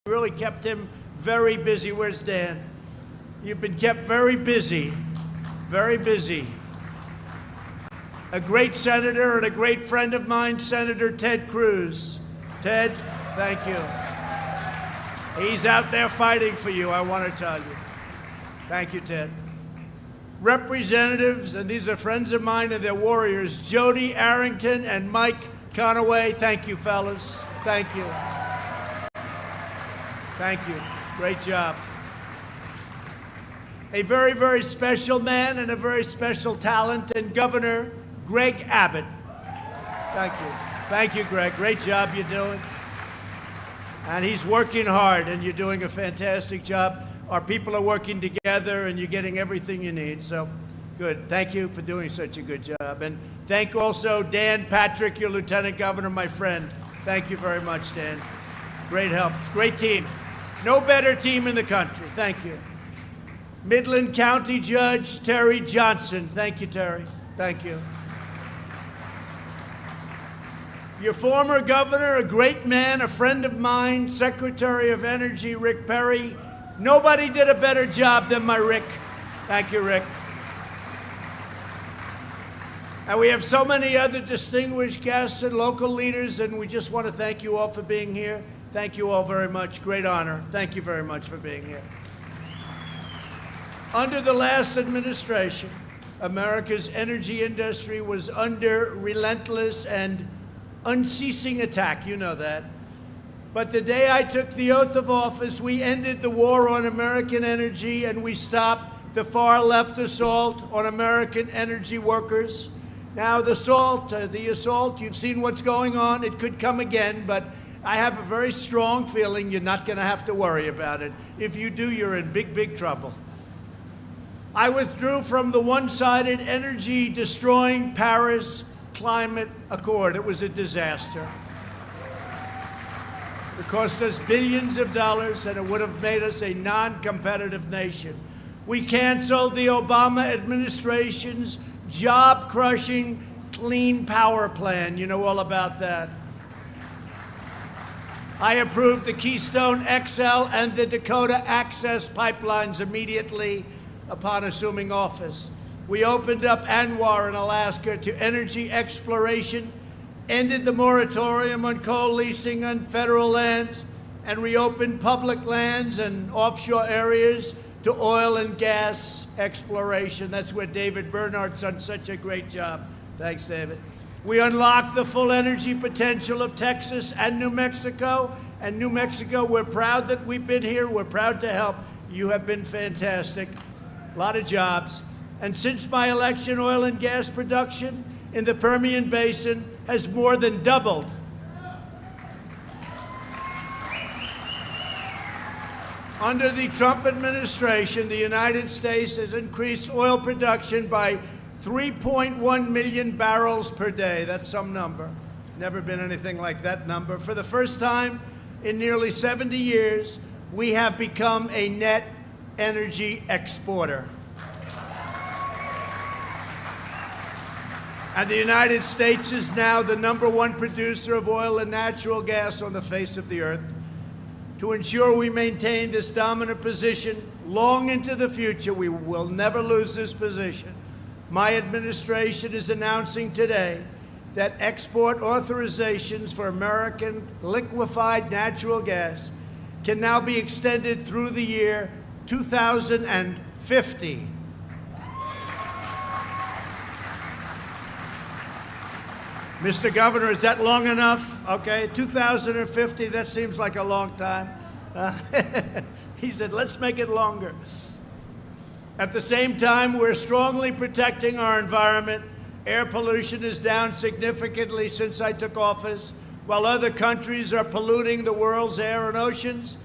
really kept him very busy. Where's Dan? You've been kept very busy, very busy. A great senator and a great friend of mine, Senator Ted Cruz. Ted, thank you. He's out there fighting for you, I want to tell you. Thank you, Ted. Representatives, and these are friends of mine and they're warriors, Jody Arrington and Mike Conaway. Thank you, fellas. Thank you. Thank you. Great job. A very, very special man and a very special talent, and Governor Greg Abbott. Thank you. Thank you, Greg. Great job you're doing. And he's working hard, and you're doing a fantastic job. Our people are working together, and you're getting everything you need. So, good. Thank you for doing such a good job. And thank also Dan Patrick, your Lieutenant Governor, my friend. Thank you very much, Dan. Great help. It's a great team. No better team in the country. Thank you. Midland County Judge Terry Johnson. Thank you, Terry. Thank you. Your former governor, a great man, a friend of mine, Secretary of Energy Rick Perry. Nobody did a better job than my Rick. Thank you, Rick. And we have so many other distinguished guests and local leaders, and we just want to thank you all for being here. Thank you all very much. Great honor. Thank you very much for being here. Under the last administration, America's energy industry was under relentless and unceasing attack. You know that. But the day I took the oath of office, we ended the war on American energy, and we stopped the far-left assault on American energy workers. Now, the assault, you've seen what's going on. It could come again, but I have a very strong feeling you're not going to have to worry about it. If you do, you're in big, big trouble. I withdrew from the one-sided energy-destroying Paris Climate Accord. It was a disaster. It cost us billions of dollars, and it would have made us a non-competitive nation. We canceled the Obama administration's job-crushing Clean Power Plan. You know all about that. I approved the Keystone XL and the Dakota Access pipelines immediately upon assuming office. We opened up ANWR in Alaska to energy exploration, ended the moratorium on coal leasing on federal lands, and reopened public lands and offshore areas to oil and gas exploration. That's where David Bernhardt's done such a great job. Thanks, David. We unlocked the full energy potential of Texas and New Mexico. And New Mexico, we're proud that we've been here. We're proud to help. You have been fantastic. A lot of jobs. And since my election, oil and gas production in the Permian Basin has more than doubled. Under the Trump administration, the United States has increased oil production by 3.1 million barrels per day. That's some number. Never been anything like that number. For the first time in nearly 70 years, we have become a net energy exporter. And the United States is now the #1 producer of oil and natural gas on the face of the earth. To ensure we maintain this dominant position long into the future, we will never lose this position. My administration is announcing today that export authorizations for American liquefied natural gas can now be extended through the year 2050. Mr. Governor, is that long enough? Okay, 2050, that seems like a long time. He said, let's make it longer. At the same time, we're strongly protecting our environment. Air pollution is down significantly since I took office. While other countries are polluting the world's air and oceans,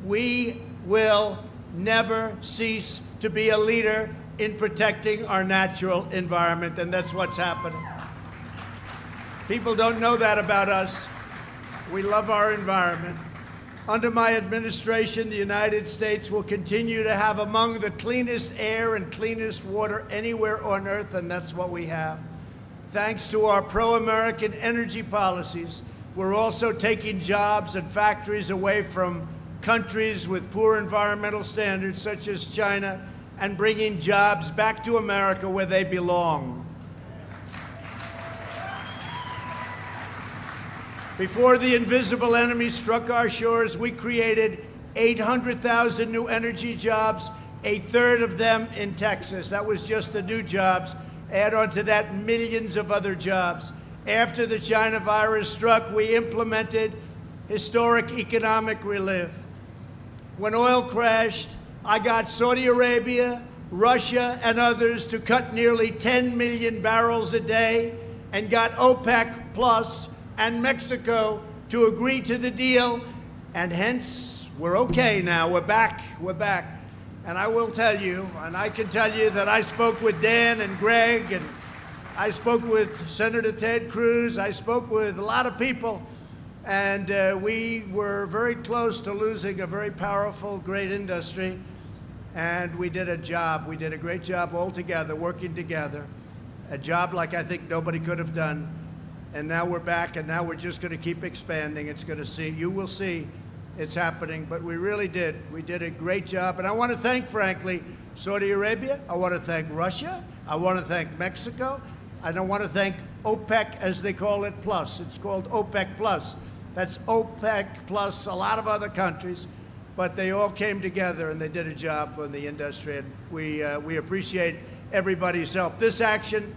we will never cease to be a leader in protecting our natural environment, and that's what's happening. People don't know that about us. We love our environment. Under my administration, the United States will continue to have among the cleanest air and cleanest water anywhere on earth, and that's what we have. Thanks to our pro-American energy policies, we're also taking jobs and factories away from countries with poor environmental standards such as China and bringing jobs back to America where they belong. Before the invisible enemy struck our shores, we created 800,000 new energy jobs, a third of them in Texas. That was just the new jobs. Add on to that millions of other jobs. After the China virus struck, we implemented historic economic relief. When oil crashed, I got Saudi Arabia, Russia, and others to cut nearly 10 million barrels a day and got OPEC Plus and Mexico to agree to the deal, and hence we're okay now. We're back. And I will tell you, and I can tell you that I spoke with Dan and Greg, and I spoke with Senator Ted Cruz. I spoke with a lot of people, and we were very close to losing a very powerful, great industry. And we did a job. We did a great job all together, working together. A job like I think nobody could have done. And now we're back, and now we're just going to keep expanding. You will see it's happening, but we really did. We did a great job. And I want to thank, frankly, Saudi Arabia. I want to thank Russia. I want to thank Mexico. And I want to thank OPEC, as they call it, Plus. It's called OPEC Plus. That's OPEC Plus a lot of other countries. But they all came together, and they did a job for the industry. And we appreciate everybody's help. This action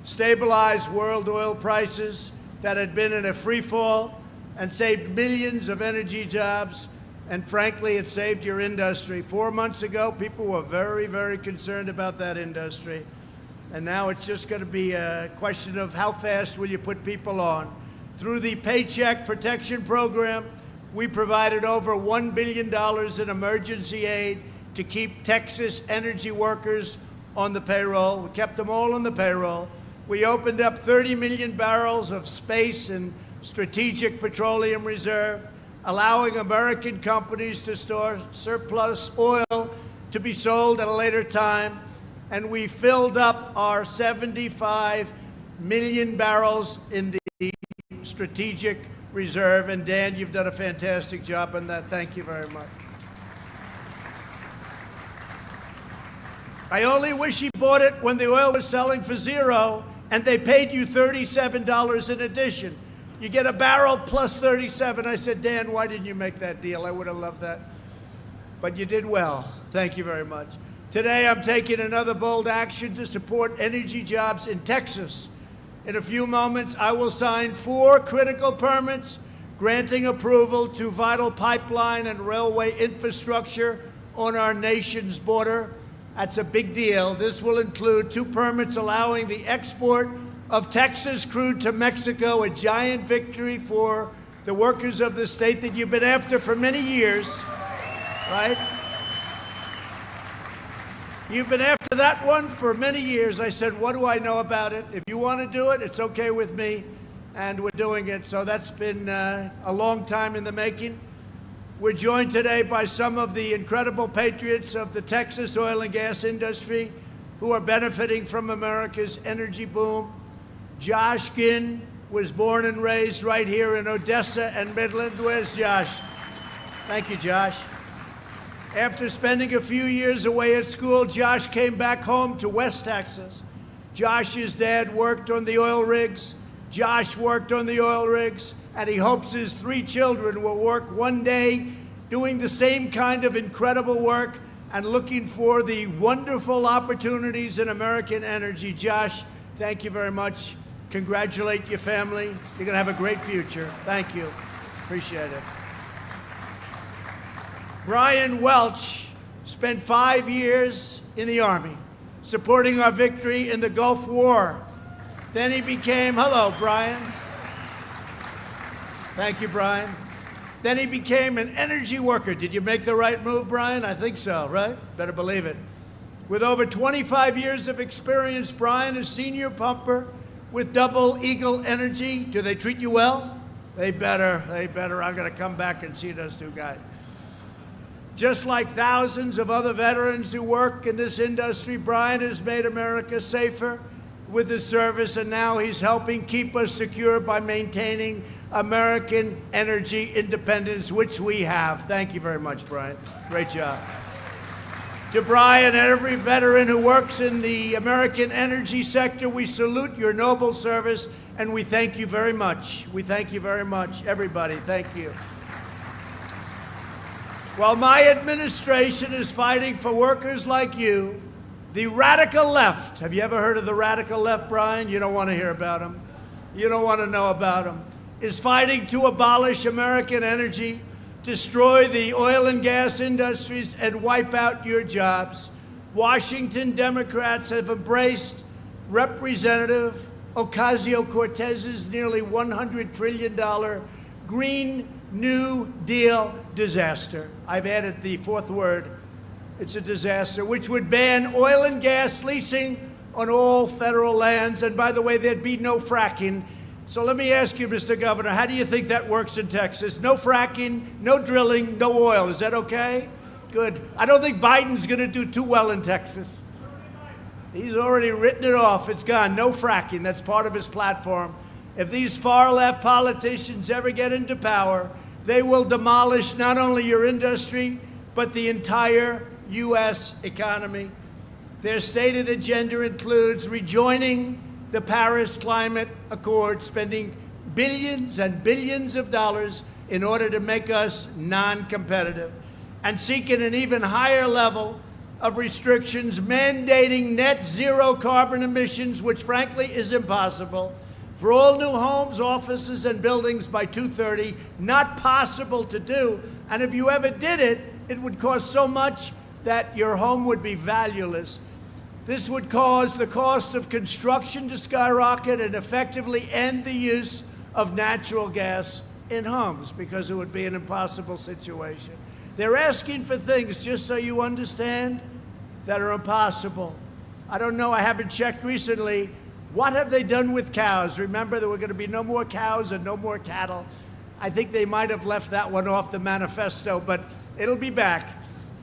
stabilized world oil prices that had been in a free fall and saved millions of energy jobs. And frankly, it saved your industry. 4 months ago, people were very, very concerned about that industry. And now it's just going to be a question of how fast will you put people on. Through the Paycheck Protection Program, we provided over $1 billion in emergency aid to keep Texas energy workers on the payroll. We kept them all on the payroll. We opened up 30 million barrels of space and strategic petroleum reserve, allowing American companies to store surplus oil to be sold at a later time. And we filled up our 75 million barrels in the strategic reserve. And Dan, you've done a fantastic job on that. Thank you very much. I only wish he bought it when the oil was selling for $0 and they paid you $37 in addition. You get a barrel plus 37. I said, Dan, why didn't you make that deal? I would have loved that. But you did well. Thank you very much. Today, I'm taking another bold action to support energy jobs in Texas. In a few moments, I will sign 4 critical permits granting approval to vital pipeline and railway infrastructure on our nation's border. That's a big deal. This will include 2 permits allowing the export of Texas crude to Mexico, a giant victory for the workers of the state that you've been after for many years, right? You've been after that one for many years. I said, what do I know about it? If you want to do it, it's okay with me, and we're doing it. So that's been a long time in the making. We're joined today by some of the incredible patriots of the Texas oil and gas industry who are benefiting from America's energy boom. Josh Ginn was born and raised right here in Odessa and Midland. Where's Josh? Thank you, Josh. After spending a few years away at school, Josh came back home to West Texas. Josh's dad worked on the oil rigs. Josh worked on the oil rigs, and he hopes his 3 children will work one day doing the same kind of incredible work and looking for the wonderful opportunities in American energy. Josh, thank you very much. Congratulate your family. You're going to have a great future. Thank you. Appreciate it. Brian Welch spent 5 years in the Army supporting our victory in the Gulf War. Then he became, hello, Brian. Thank you, Brian. Then he became an energy worker. Did you make the right move, Brian? I think so, right? Better believe it. With over 25 years of experience, Brian is senior pumper with Double Eagle Energy. Do they treat you well? They better. I'm going to come back and see those 2 guys. Just like thousands of other veterans who work in this industry, Brian has made America safer with his service, and now he's helping keep us secure by maintaining American energy independence, which we have. Thank you very much, Brian. Great job. To Brian and every veteran who works in the American energy sector, we salute your noble service, and we thank you very much. We thank you very much, everybody. Thank you. While my administration is fighting for workers like you, the radical left, have you ever heard of the radical left, Brian? You don't want to hear about them. You don't want to know about them. Is fighting to abolish American energy, destroy the oil and gas industries, and wipe out your jobs. Washington Democrats have embraced Representative Ocasio-Cortez's nearly $100 trillion Green New Deal disaster. I've added the fourth word. It's a disaster, which would ban oil and gas leasing on all federal lands. And by the way, there'd be no fracking. So let me ask you, Mr. Governor, how do you think that works in Texas? No fracking, no drilling, no oil. Is that okay? Good. I don't think Biden's going to do too well in Texas. He's already written it off. It's gone. No fracking. That's part of his platform. If these far-left politicians ever get into power, they will demolish not only your industry, but the entire U.S. economy. Their stated agenda includes rejoining the Paris Climate Accord, spending billions and billions of dollars in order to make us non-competitive, and seeking an even higher level of restrictions mandating net zero carbon emissions, which frankly is impossible, for all new homes, offices, and buildings by 2030. Not possible to do. And if you ever did it, it would cost so much that your home would be valueless. This would cause the cost of construction to skyrocket and effectively end the use of natural gas in homes, because it would be an impossible situation. They're asking for things, just so you understand, that are impossible. I don't know, I haven't checked recently. What have they done with cows? Remember, there were going to be no more cows and no more cattle. I think they might have left that one off the manifesto, but it'll be back.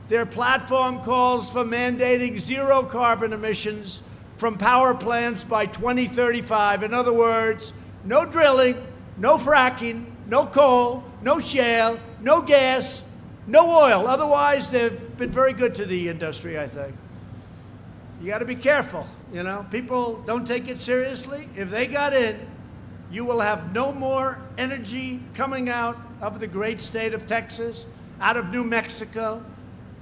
Their platform calls for mandating zero carbon emissions from power plants by 2035. In other words, no drilling, no fracking, no coal, no shale, no gas, no oil. Otherwise, they've been very good to the industry, I think. You got to be careful, you know. People don't take it seriously. If they got in, you will have no more energy coming out of the great state of Texas, out of New Mexico,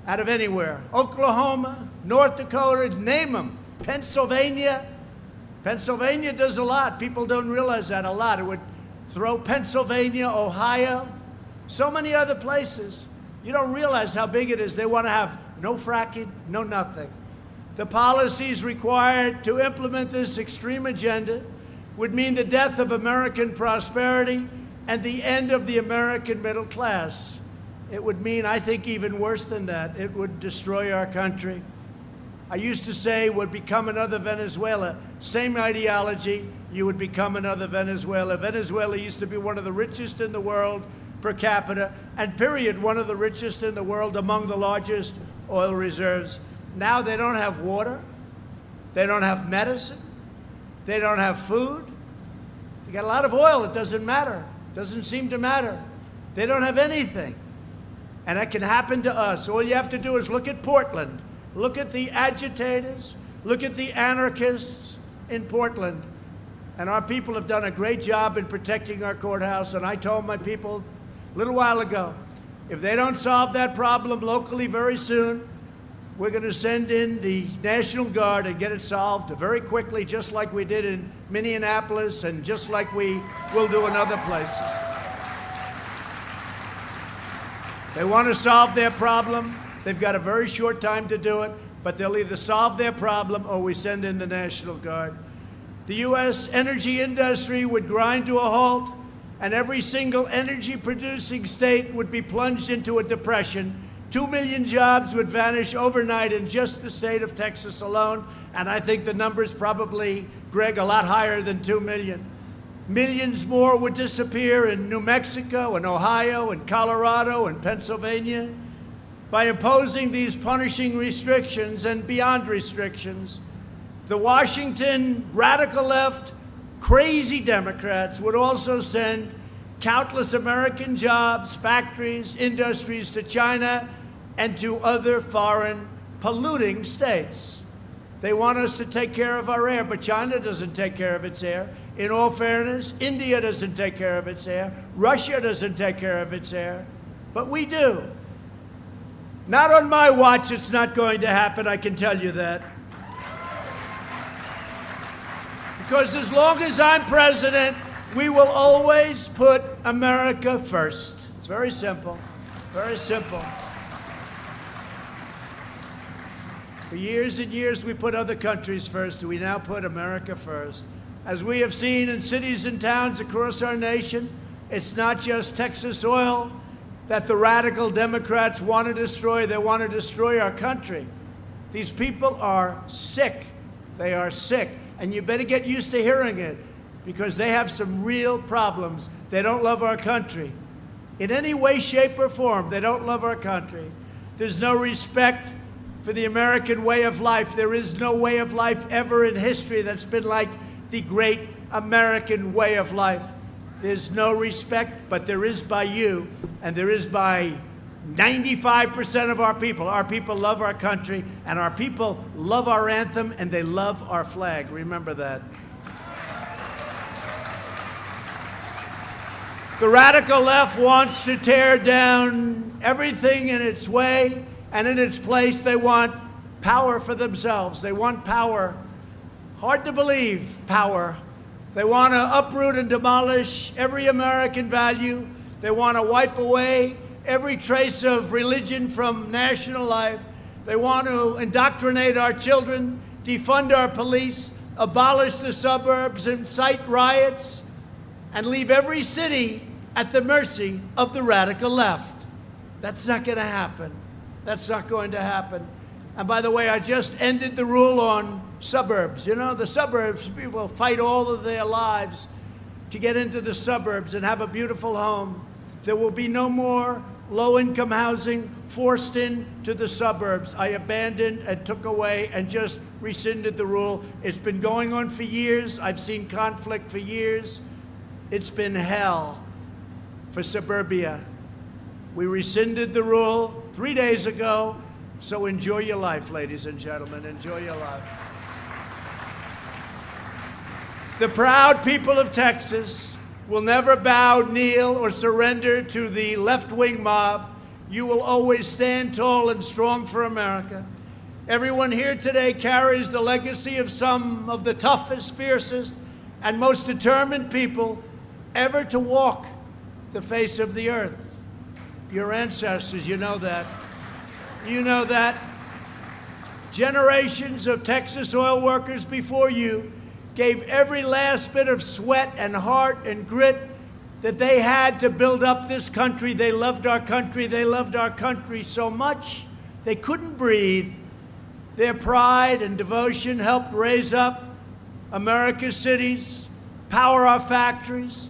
out of anywhere. Oklahoma, North Dakota, name them. Pennsylvania. Pennsylvania does a lot. People don't realize that a lot. It would throw Pennsylvania, Ohio, so many other places. You don't realize how big it is. They want to have no fracking, no nothing. The policies required to implement this extreme agenda would mean the death of American prosperity and the end of the American middle class. It would mean, I think, even worse than that. It would destroy our country. I used to say would become another Venezuela. Same ideology, you would become another Venezuela. Venezuela used to be one of the richest in the world per capita, and period, one of the richest in the world, among the largest oil reserves. Now they don't have water, they don't have medicine, they don't have food. They got a lot of oil, it doesn't matter. Doesn't seem to matter. They don't have anything. And that can happen to us. All you have to do is look at Portland. Look at the agitators. Look at the anarchists in Portland. And our people have done a great job in protecting our courthouse. And I told my people a little while ago, if they don't solve that problem locally very soon, we're going to send in the National Guard and get it solved very quickly, just like we did in Minneapolis and just like we will do in other places. They want to solve their problem. They've got a very short time to do it, but they'll either solve their problem or we send in the National Guard. The U.S. energy industry would grind to a halt, and every single energy-producing state would be plunged into a depression. 2 million jobs would vanish overnight in just the state of Texas alone, and I think the number's probably, Greg, a lot higher than 2 million. Millions more would disappear in New Mexico and Ohio and Colorado and Pennsylvania. By imposing these punishing restrictions and beyond restrictions, the Washington radical left, crazy Democrats would also send countless American jobs, factories, industries to China and to other foreign polluting states. They want us to take care of our air, but China doesn't take care of its air. In all fairness, India doesn't take care of its air. Russia doesn't take care of its air, but we do. Not on my watch, it's not going to happen, I can tell you that. Because as long as I'm president, we will always put America first. It's very simple, very simple. For years and years, we put other countries first. We now put America first. As we have seen in cities and towns across our nation, it's not just Texas oil that the radical Democrats want to destroy. They want to destroy our country. These people are sick. They are sick. And you better get used to hearing it, because they have some real problems. They don't love our country. In any way, shape, or form, they don't love our country. There's no respect for the American way of life. There is no way of life ever in history that's been like the great American way of life. There's no respect, but there is by you, and there is by 95% of our people. Our people love our country, and our people love our anthem, and they love our flag. Remember that. The radical left wants to tear down everything in its way, and in its place, they want power for themselves. They want power. Hard to believe, power. They want to uproot and demolish every American value. They want to wipe away every trace of religion from national life. They want to indoctrinate our children, defund our police, abolish the suburbs, incite riots, and leave every city at the mercy of the radical left. That's not going to happen. That's not going to happen. And by the way, I just ended the rule on suburbs. You know, the suburbs, people fight all of their lives to get into the suburbs and have a beautiful home. There will be no more low-income housing forced into the suburbs. I abandoned and took away and just rescinded the rule. It's been going on for years. I've seen conflict for years. It's been hell for suburbia. We rescinded the rule 3 days ago, so enjoy your life, ladies and gentlemen. Enjoy your life. The proud people of Texas will never bow, kneel, or surrender to the left-wing mob. You will always stand tall and strong for America. Everyone here today carries the legacy of some of the toughest, fiercest, and most determined people ever to walk the face of the earth. Your ancestors, you know that. You know that. Generations of Texas oil workers before you gave every last bit of sweat and heart and grit that they had to build up this country. They loved our country. They loved our country so much they couldn't breathe. Their pride and devotion helped raise up America's cities, power our factories,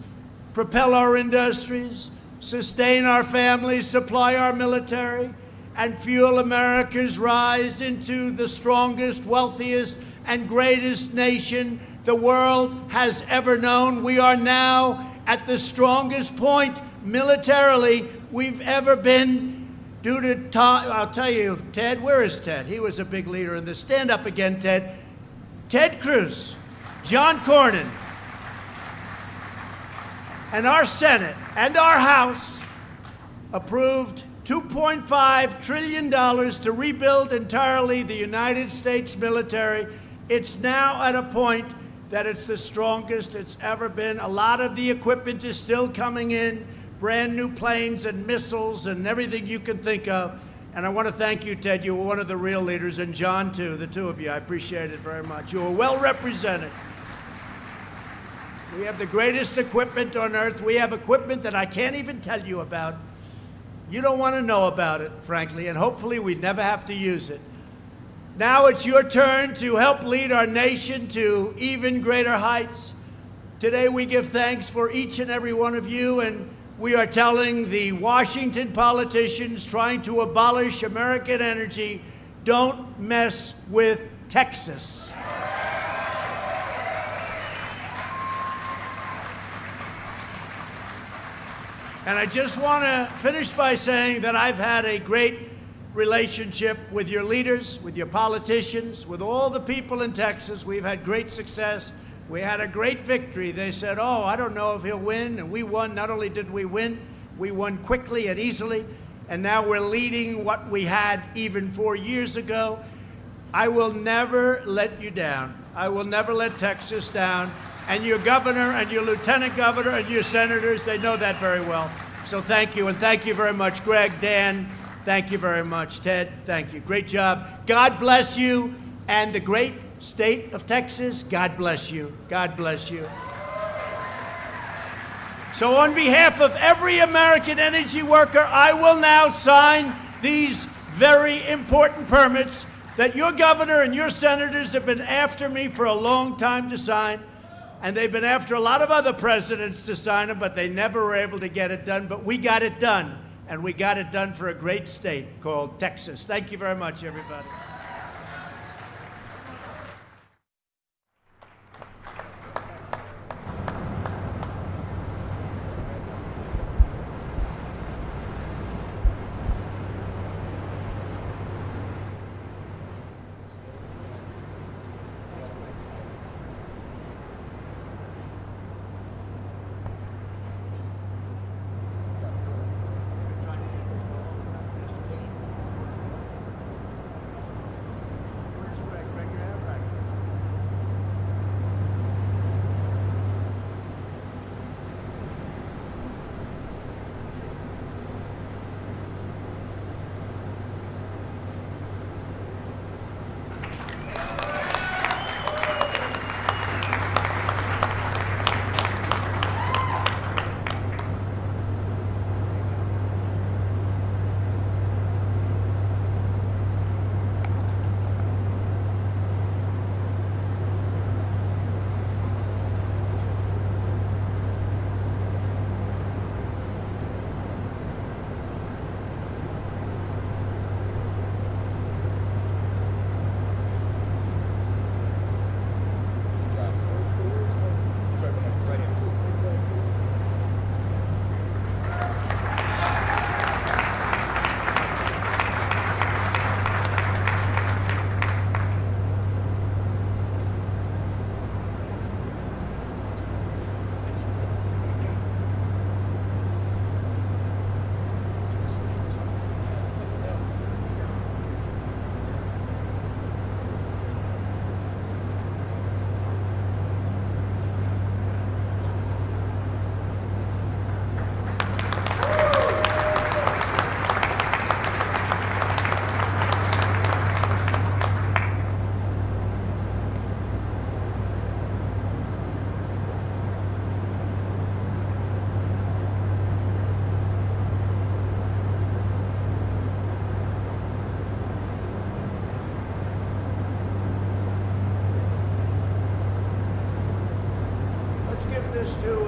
propel our industries, sustain our families, supply our military, and fuel America's rise into the strongest, wealthiest, and greatest nation the world has ever known. We are now at the strongest point militarily we've ever been due to I'll tell you, Ted, where is Ted? He was a big leader in this. Stand up again, Ted. Ted Cruz, John Cornyn, and our Senate and our House approved $2.5 trillion to rebuild entirely the United States military. It's now at a point that it's the strongest it's ever been. A lot of the equipment is still coming in, brand new planes and missiles and everything you can think of. And I want to thank you, Ted. You were one of the real leaders, and John, too, the two of you. I appreciate it very much. You were well represented. We have the greatest equipment on earth. We have equipment that I can't even tell you about. You don't want to know about it, frankly, and hopefully we never have to use it. Now it's your turn to help lead our nation to even greater heights. Today we give thanks for each and every one of you, and we are telling the Washington politicians trying to abolish American energy, don't mess with Texas. And I just want to finish by saying that I've had a great relationship with your leaders, with your politicians, with all the people in Texas. We've had great success. We had a great victory. They said, oh, I don't know if he'll win. And we won. Not only did we win, we won quickly and easily. And now we're leading what we had even 4 years ago. I will never let you down. I will never let Texas down. And your governor and your lieutenant governor and your senators, they know that very well. So thank you, and thank you very much. Greg, Dan, thank you very much. Ted, thank you. Great job. God bless you, and the great state of Texas, God bless you. God bless you. So on behalf of every American energy worker, I will now sign these very important permits that your governor and your senators have been after me for a long time to sign. And they've been after a lot of other presidents to sign them, but they never were able to get it done. But we got it done, and we got it done for a great state called Texas. Thank you very much, everybody. Let's give this to